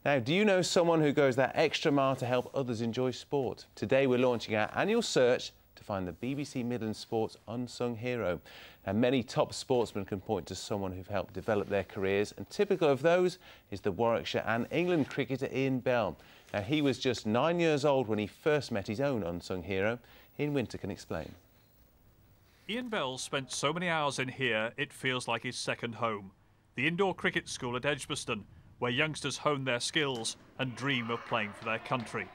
Now, do you know someone who goes that extra mile to help others enjoy sport? Today we're launching our annual search to find the BBC Midlands Sports Unsung Hero. Now, many top sportsmen can point to someone who've helped develop their careers, and typical of those is the Warwickshire and England cricketer Ian Bell. Now, he was just 9 years old when he first met his own unsung hero. Ian Winter can explain. Ian Bell spent so many hours in here it feels like his second home. The indoor cricket school at Edgbaston, where youngsters hone their skills and dream of playing for their country.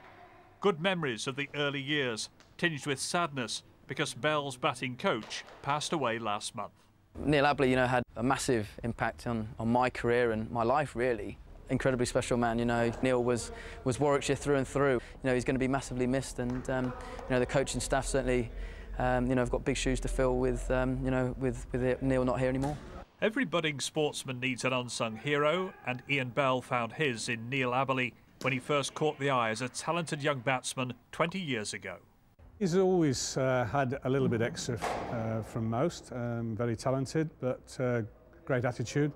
Good memories of the early years, tinged with sadness because Bell's batting coach passed away last month. Neal Abberley, had a massive impact on my career and my life, really. Incredibly special man, Neal was Warwickshire through and through. He's going to be massively missed, and the coaching staff certainly, have got big shoes to fill with, with Neal not here anymore. Every budding sportsman needs an unsung hero, and Ian Bell found his in Neal Abberley when he first caught the eye as a talented young batsman 20 years ago. He's always had a little bit extra from most. Very talented, but great attitude.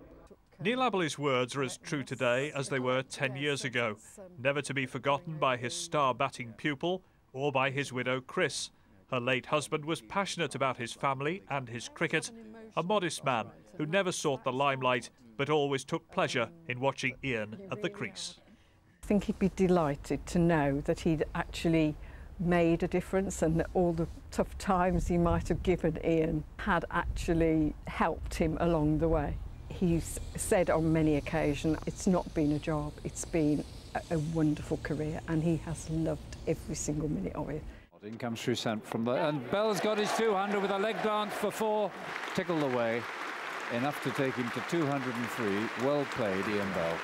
Neal Abberley's words are as true today as they were 10 years ago, never to be forgotten by his star batting pupil or by his widow Chris. Her late husband was passionate about his family and his cricket, a modest man who never sought the limelight but always took pleasure in watching Ian at the crease. I think he'd be delighted to know that he'd actually made a difference, and that all the tough times he might have given Ian had actually helped him along the way. He's said on many occasions it's not been a job, it's been a wonderful career, and he has loved every single minute of it. In comes Toussaint from the, and Bell's got his 200 with a leg glance for 4, tickled away, enough to take him to 203. Well played, Ian Bell.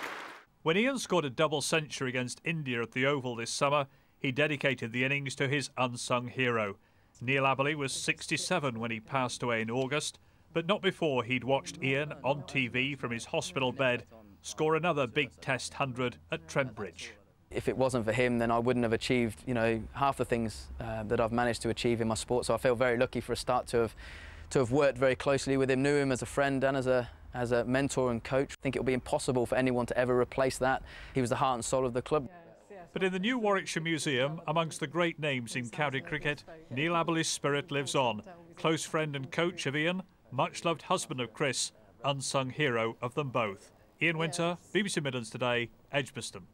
When Ian scored a double century against India at the Oval this summer, he dedicated the innings to his unsung hero. Neal Abberley was 67 when he passed away in August, but not before he'd watched Ian on TV from his hospital bed score another big Test 100 at Trent Bridge. If it wasn't for him, then I wouldn't have achieved, half the things that I've managed to achieve in my sport. So I feel very lucky for a start to have worked very closely with him, knew him as a friend and as a mentor and coach. I think it would be impossible for anyone to ever replace that. He was the heart and soul of the club. But in the new Warwickshire Museum, amongst the great names in county cricket, Neal Abberley's spirit lives on. Close friend and coach of Ian, much-loved husband of Chris, unsung hero of them both. Ian Winter, BBC Midlands Today, Edgbaston.